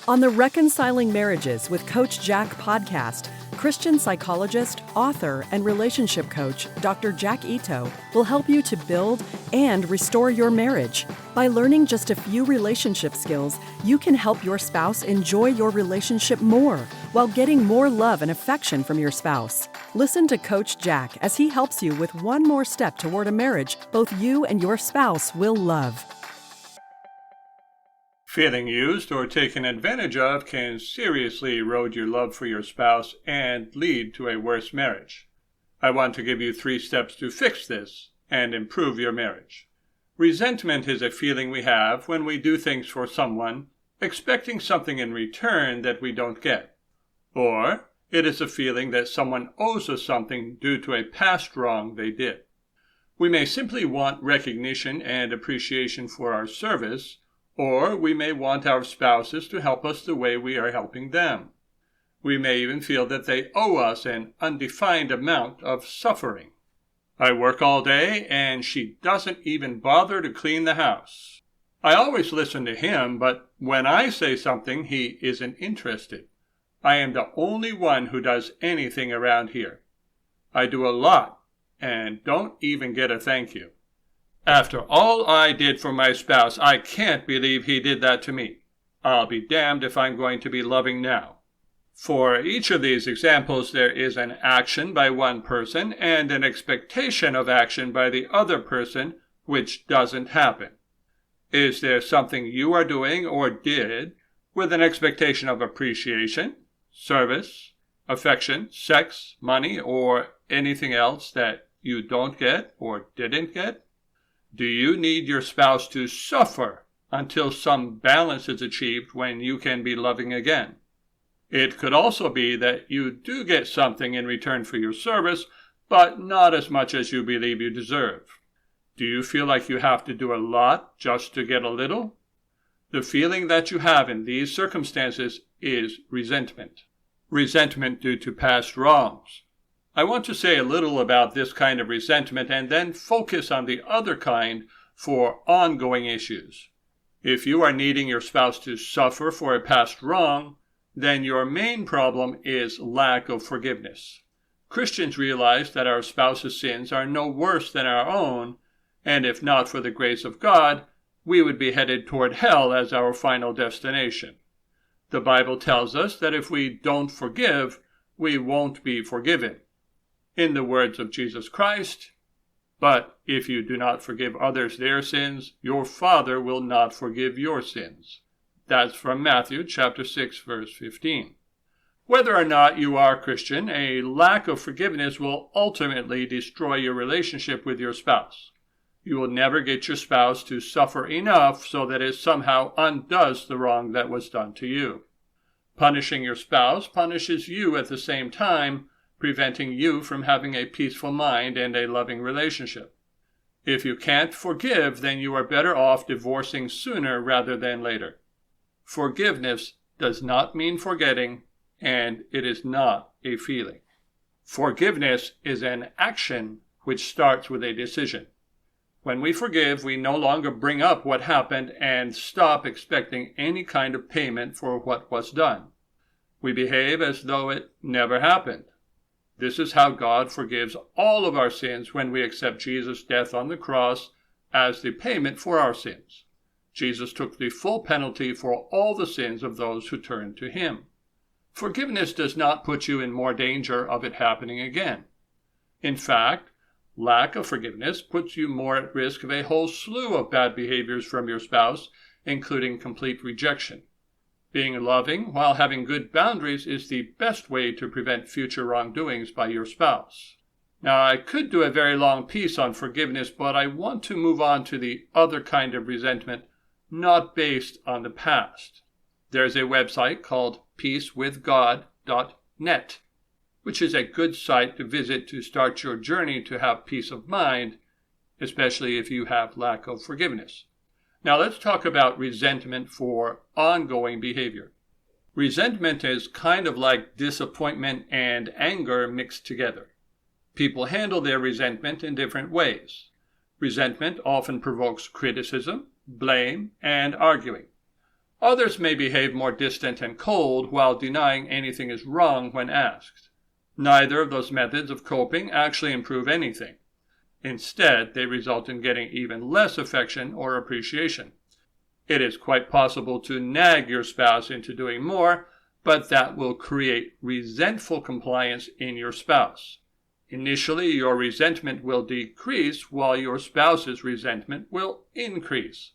On the Reconciling Marriages with Coach Jack podcast, Christian psychologist, author, and relationship coach Dr. Jack Ito will help you to build and restore your marriage. By learning just a few relationship skills, you can help your spouse enjoy your relationship more while getting more love and affection from your spouse. Listen to Coach Jack as he helps you with one more step toward a marriage both you and your spouse will love. Feeling used or taken advantage of can seriously erode your love for your spouse and lead to a worse marriage. I want to give you 3 steps to fix this and improve your marriage. Resentment is a feeling we have when we do things for someone, expecting something in return that we don't get. Or it is a feeling that someone owes us something due to a past wrong they did. We may simply want recognition and appreciation for our service, or we may want our spouses to help us the way we are helping them. We may even feel that they owe us an undefined amount of suffering. I work all day and she doesn't even bother to clean the house. I always listen to him, but when I say something, he isn't interested. I am the only one who does anything around here. I do a lot and don't even get a thank you. After all I did for my spouse, I can't believe he did that to me. I'll be damned if I'm going to be loving now. For each of these examples, there is an action by one person and an expectation of action by the other person, which doesn't happen. Is there something you are doing or did with an expectation of appreciation, service, affection, sex, money, or anything else that you don't get or didn't get? Do you need your spouse to suffer until some balance is achieved when you can be loving again? It could also be that you do get something in return for your service, but not as much as you believe you deserve. Do you feel like you have to do a lot just to get a little? The feeling that you have in these circumstances is resentment. Resentment due to past wrongs. I want to say a little about this kind of resentment and then focus on the other kind for ongoing issues. If you are needing your spouse to suffer for a past wrong, then your main problem is lack of forgiveness. Christians realize that our spouse's sins are no worse than our own, and if not for the grace of God, we would be headed toward hell as our final destination. The Bible tells us that if we don't forgive, we won't be forgiven. In the words of Jesus Christ, "But if you do not forgive others their sins, your Father will not forgive your sins." That's from Matthew chapter 6, verse 15. Whether or not you are Christian, a lack of forgiveness will ultimately destroy your relationship with your spouse. You will never get your spouse to suffer enough so that it somehow undoes the wrong that was done to you. Punishing your spouse punishes you at the same time, preventing you from having a peaceful mind and a loving relationship. If you can't forgive, then you are better off divorcing sooner rather than later. Forgiveness does not mean forgetting, and it is not a feeling. Forgiveness is an action which starts with a decision. When we forgive, we no longer bring up what happened and stop expecting any kind of payment for what was done. We behave as though it never happened. This is how God forgives all of our sins when we accept Jesus' death on the cross as the payment for our sins. Jesus took the full penalty for all the sins of those who turn to him. Forgiveness does not put you in more danger of it happening again. In fact, lack of forgiveness puts you more at risk of a whole slew of bad behaviors from your spouse, including complete rejection. Being loving while having good boundaries is the best way to prevent future wrongdoings by your spouse. Now, I could do a very long piece on forgiveness, but I want to move on to the other kind of resentment, not based on the past. There's a website called peacewithgod.net, which is a good site to visit to start your journey to have peace of mind, especially if you have lack of forgiveness. Now let's talk about resentment for ongoing behavior. Resentment is kind of like disappointment and anger mixed together. People handle their resentment in different ways. Resentment often provokes criticism, blame, and arguing. Others may behave more distant and cold while denying anything is wrong when asked. Neither of those methods of coping actually improve anything. Instead, they result in getting even less affection or appreciation. It is quite possible to nag your spouse into doing more, but that will create resentful compliance in your spouse. Initially, your resentment will decrease while your spouse's resentment will increase.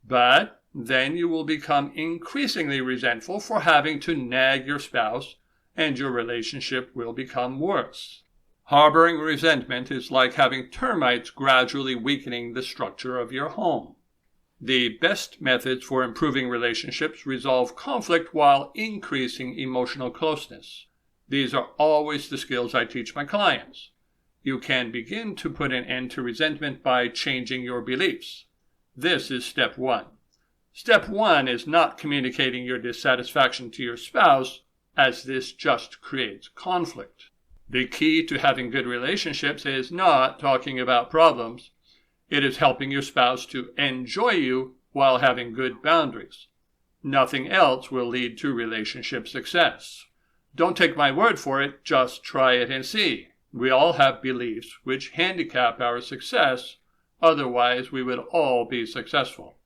But then you will become increasingly resentful for having to nag your spouse, and your relationship will become worse. Harboring resentment is like having termites gradually weakening the structure of your home. The best methods for improving relationships resolve conflict while increasing emotional closeness. These are always the skills I teach my clients. You can begin to put an end to resentment by changing your beliefs. This is step 1. Step 1 is not communicating your dissatisfaction to your spouse, as this just creates conflict. The key to having good relationships is not talking about problems. It is helping your spouse to enjoy you while having good boundaries. Nothing else will lead to relationship success. Don't take my word for it, just try it and see. We all have beliefs which handicap our success, otherwise we would all be successful.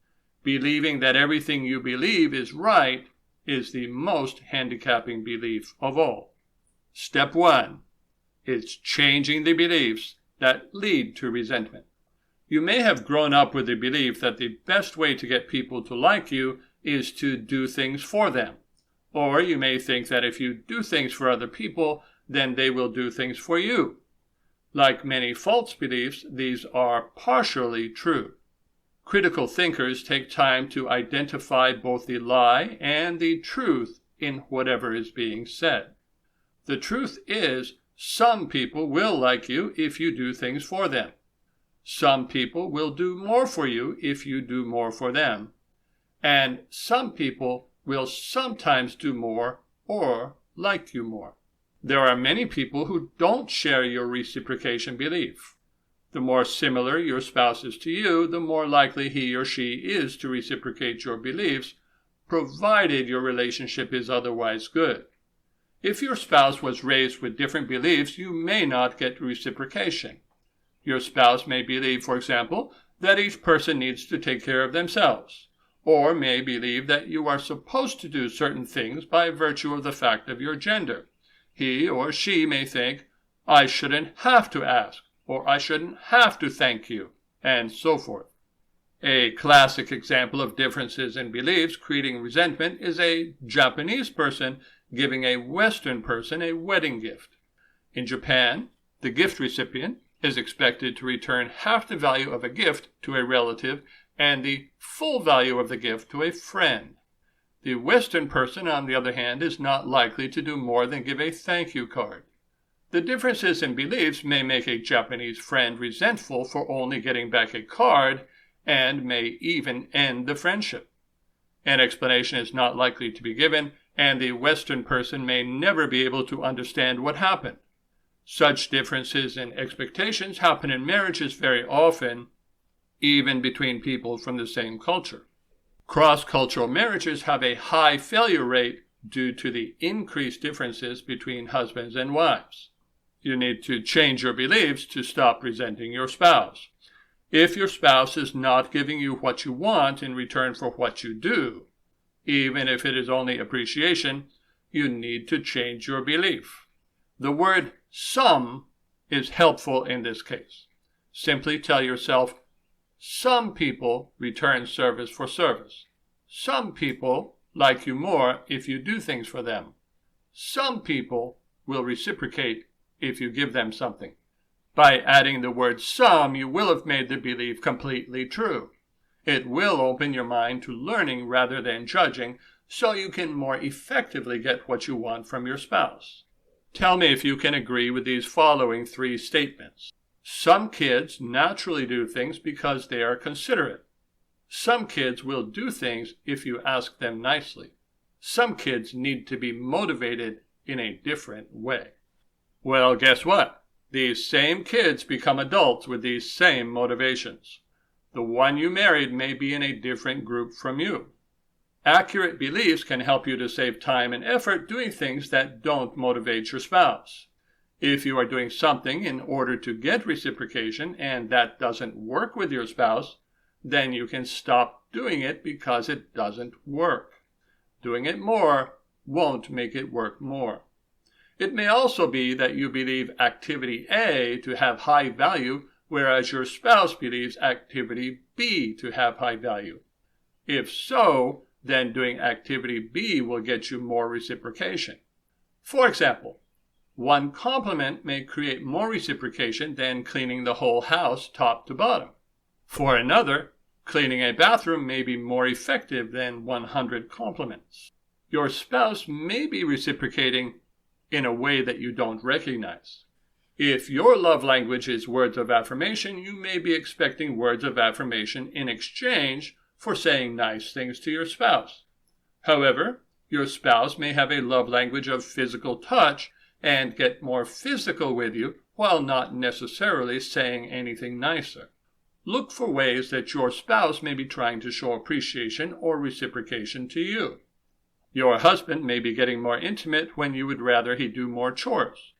Believing that everything you believe is right is the most handicapping belief of all. Step 1 is changing the beliefs that lead to resentment. You may have grown up with the belief that the best way to get people to like you is to do things for them. Or you may think that if you do things for other people, then they will do things for you. Like many false beliefs, these are partially true. Critical thinkers take time to identify both the lie and the truth in whatever is being said. The truth is, some people will like you if you do things for them. Some people will do more for you if you do more for them. And some people will sometimes do more or like you more. There are many people who don't share your reciprocation belief. The more similar your spouse is to you, the more likely he or she is to reciprocate your beliefs, provided your relationship is otherwise good. If your spouse was raised with different beliefs, you may not get reciprocation. Your spouse may believe, for example, that each person needs to take care of themselves, or may believe that you are supposed to do certain things by virtue of the fact of your gender. He or she may think, I shouldn't have to ask, or I shouldn't have to thank you, and so forth. A classic example of differences in beliefs creating resentment is a Japanese person giving a Western person a wedding gift. In Japan, the gift recipient is expected to return half the value of a gift to a relative and the full value of the gift to a friend. The Western person, on the other hand, is not likely to do more than give a thank you card. The differences in beliefs may make a Japanese friend resentful for only getting back a card and may even end the friendship. An explanation is not likely to be given, and the Western person may never be able to understand what happened. Such differences in expectations happen in marriages very often, even between people from the same culture. Cross-cultural marriages have a high failure rate due to the increased differences between husbands and wives. You need to change your beliefs to stop resenting your spouse. If your spouse is not giving you what you want in return for what you do, even if it is only appreciation, you need to change your belief. The word some is helpful in this case. Simply tell yourself, some people return service for service. Some people like you more if you do things for them. Some people will reciprocate if you give them something. By adding the word some, you will have made the belief completely true. It will open your mind to learning rather than judging, so you can more effectively get what you want from your spouse. Tell me if you can agree with these following 3 statements. Some kids naturally do things because they are considerate. Some kids will do things if you ask them nicely. Some kids need to be motivated in a different way. Well, guess what? These same kids become adults with these same motivations. The one you married may be in a different group from you. Accurate beliefs can help you to save time and effort doing things that don't motivate your spouse. If you are doing something in order to get reciprocation and that doesn't work with your spouse, then you can stop doing it because it doesn't work. Doing it more won't make it work more. It may also be that you believe activity A to have high value, whereas your spouse believes activity B to have high value. If so, then doing activity B will get you more reciprocation. For example, one compliment may create more reciprocation than cleaning the whole house top to bottom. For another, cleaning a bathroom may be more effective than 100 compliments. Your spouse may be reciprocating in a way that you don't recognize. If your love language is words of affirmation, you may be expecting words of affirmation in exchange for saying nice things to your spouse. However, your spouse may have a love language of physical touch and get more physical with you while not necessarily saying anything nicer. Look for ways that your spouse may be trying to show appreciation or reciprocation to you. Your husband may be getting more intimate when you would rather he do more chores.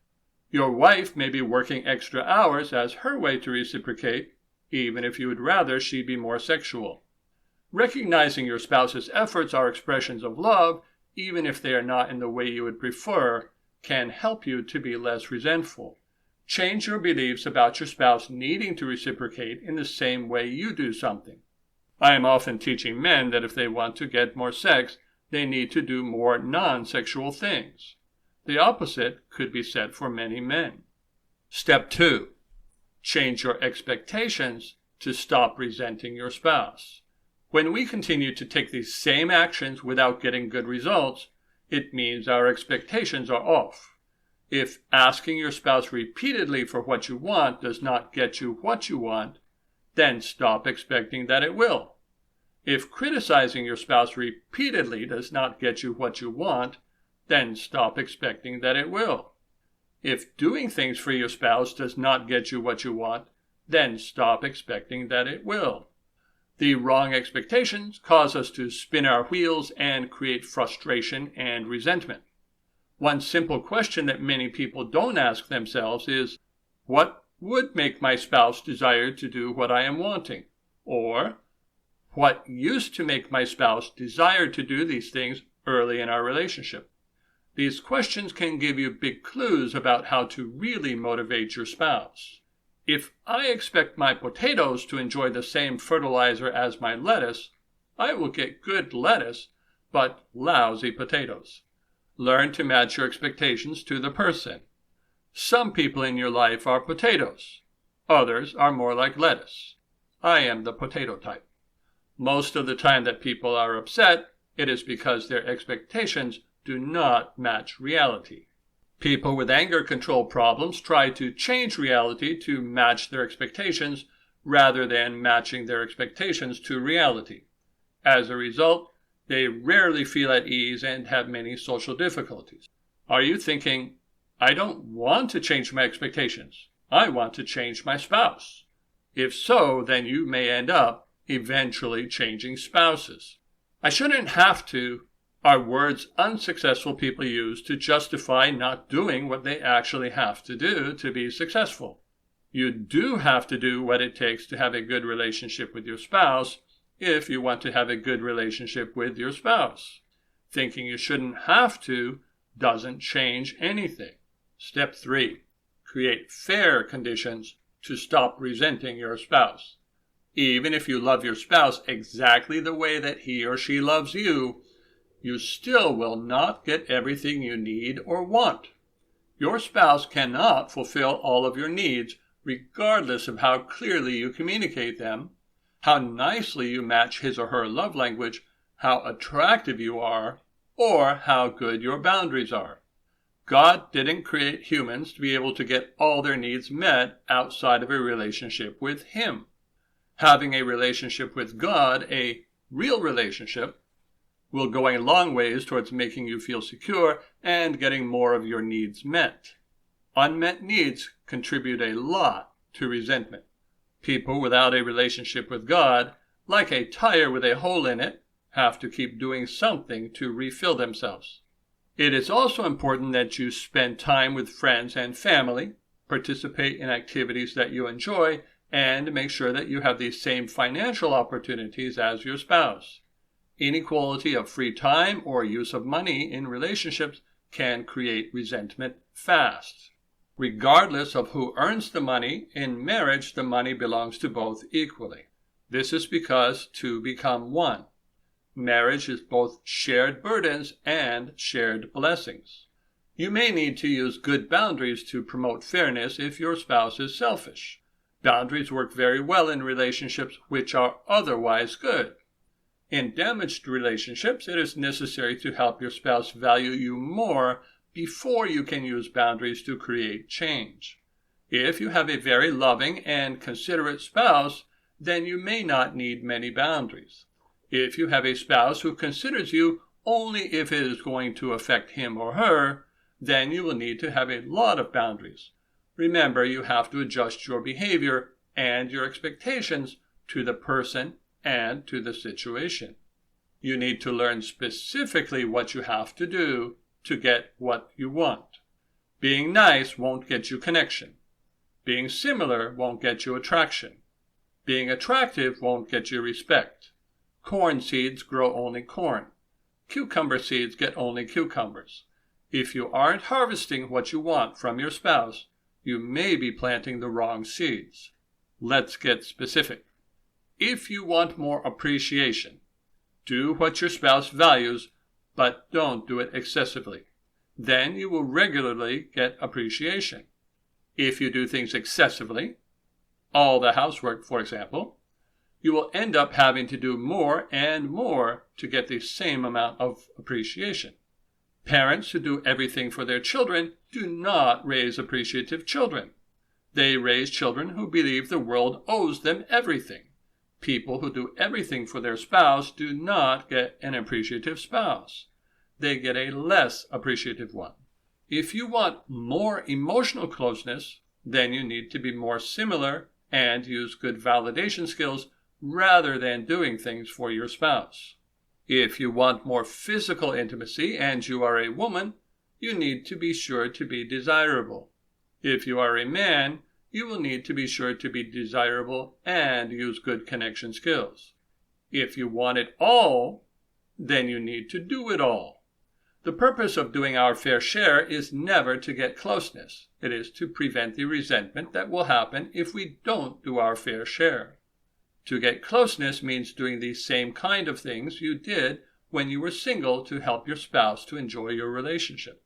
Your wife may be working extra hours as her way to reciprocate, even if you would rather she be more sexual. Recognizing your spouse's efforts are expressions of love, even if they are not in the way you would prefer, can help you to be less resentful. Change your beliefs about your spouse needing to reciprocate in the same way you do something. I am often teaching men that if they want to get more sex, they need to do more non-sexual things. The opposite could be said for many men. Step 2. Change your expectations to stop resenting your spouse. When we continue to take these same actions without getting good results, it means our expectations are off. If asking your spouse repeatedly for what you want does not get you what you want, then stop expecting that it will. If criticizing your spouse repeatedly does not get you what you want, then stop expecting that it will. If doing things for your spouse does not get you what you want, then stop expecting that it will. The wrong expectations cause us to spin our wheels and create frustration and resentment. One simple question that many people don't ask themselves is, what would make my spouse desire to do what I am wanting? Or, what used to make my spouse desire to do these things early in our relationship? These questions can give you big clues about how to really motivate your spouse. If I expect my potatoes to enjoy the same fertilizer as my lettuce, I will get good lettuce, but lousy potatoes. Learn to match your expectations to the person. Some people in your life are potatoes. Others are more like lettuce. I am the potato type. Most of the time that people are upset, it is because their expectations do not match reality. People with anger control problems try to change reality to match their expectations rather than matching their expectations to reality. As a result, they rarely feel at ease and have many social difficulties. Are you thinking, I don't want to change my expectations. I want to change my spouse? If so, then you may end up eventually changing spouses. I shouldn't have to are words unsuccessful people use to justify not doing what they actually have to do to be successful. You do have to do what it takes to have a good relationship with your spouse if you want to have a good relationship with your spouse. Thinking you shouldn't have to doesn't change anything. Step 3. Create fair conditions to stop resenting your spouse. Even if you love your spouse exactly the way that he or she loves you, you still will not get everything you need or want. Your spouse cannot fulfill all of your needs regardless of how clearly you communicate them, how nicely you match his or her love language, how attractive you are, or how good your boundaries are. God didn't create humans to be able to get all their needs met outside of a relationship with Him. Having a relationship with God, a real relationship, will go a long ways towards making you feel secure and getting more of your needs met. Unmet needs contribute a lot to resentment. People without a relationship with God, like a tire with a hole in it, have to keep doing something to refill themselves. It is also important that you spend time with friends and family, participate in activities that you enjoy, and make sure that you have the same financial opportunities as your spouse. Inequality of free time or use of money in relationships can create resentment fast. Regardless of who earns the money, in marriage the money belongs to both equally. This is because two become one. Marriage is both shared burdens and shared blessings. You may need to use good boundaries to promote fairness if your spouse is selfish. Boundaries work very well in relationships which are otherwise good. In damaged relationships, it is necessary to help your spouse value you more before you can use boundaries to create change. If you have a very loving and considerate spouse, then you may not need many boundaries. If you have a spouse who considers you only if it is going to affect him or her, then you will need to have a lot of boundaries. Remember, you have to adjust your behavior and your expectations to the person and to the situation. You need to learn specifically what you have to do to get what you want. Being nice won't get you connection. Being similar won't get you attraction. Being attractive won't get you respect. Corn seeds grow only corn. Cucumber seeds get only cucumbers. If you aren't harvesting what you want from your spouse, you may be planting the wrong seeds. Let's get specific. If you want more appreciation, do what your spouse values, but don't do it excessively. Then you will regularly get appreciation. If you do things excessively, all the housework, for example, you will end up having to do more and more to get the same amount of appreciation. Parents who do everything for their children do not raise appreciative children. They raise children who believe the world owes them everything. People who do everything for their spouse do not get an appreciative spouse. They get a less appreciative one. If you want more emotional closeness, then you need to be more similar and use good validation skills rather than doing things for your spouse. If you want more physical intimacy and you are a woman, you need to be sure to be desirable. If you are a man, you will need to be sure to be desirable and use good connection skills. If you want it all, then you need to do it all. The purpose of doing our fair share is never to get closeness. It is to prevent the resentment that will happen if we don't do our fair share. To get closeness means doing the same kind of things you did when you were single to help your spouse to enjoy your relationship.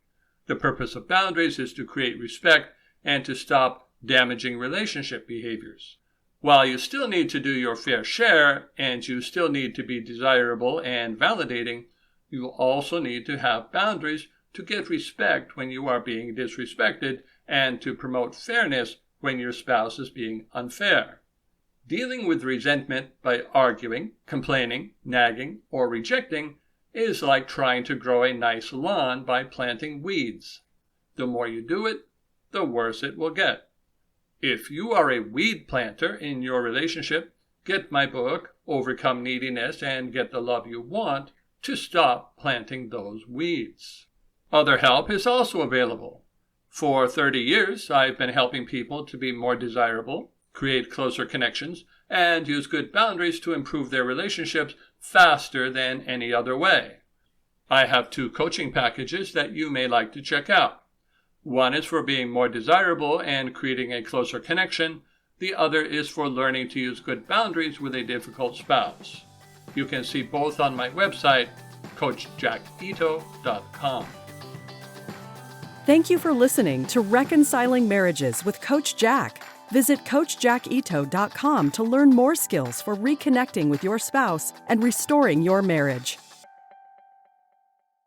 The purpose of boundaries is to create respect and to stop damaging relationship behaviors. While you still need to do your fair share and you still need to be desirable and validating, you will also need to have boundaries to get respect when you are being disrespected and to promote fairness when your spouse is being unfair. Dealing with resentment by arguing, complaining, nagging, or rejecting is like trying to grow a nice lawn by planting weeds. The more you do it, the worse it will get. If you are a weed planter in your relationship, get my book, Overcome Neediness and Get the Love You Want, to stop planting those weeds. Other help is also available. For 30 years, I've been helping people to be more desirable, create closer connections, and use good boundaries to improve their relationships faster than any other way. I have 2 coaching packages that you may like to check out. One is for being more desirable and creating a closer connection. The other is for learning to use good boundaries with a difficult spouse. You can see both on my website, CoachJackIto.com. Thank you for listening to Reconciling Marriages with Coach Jack. Visit CoachJackIto.com to learn more skills for reconnecting with your spouse and restoring your marriage.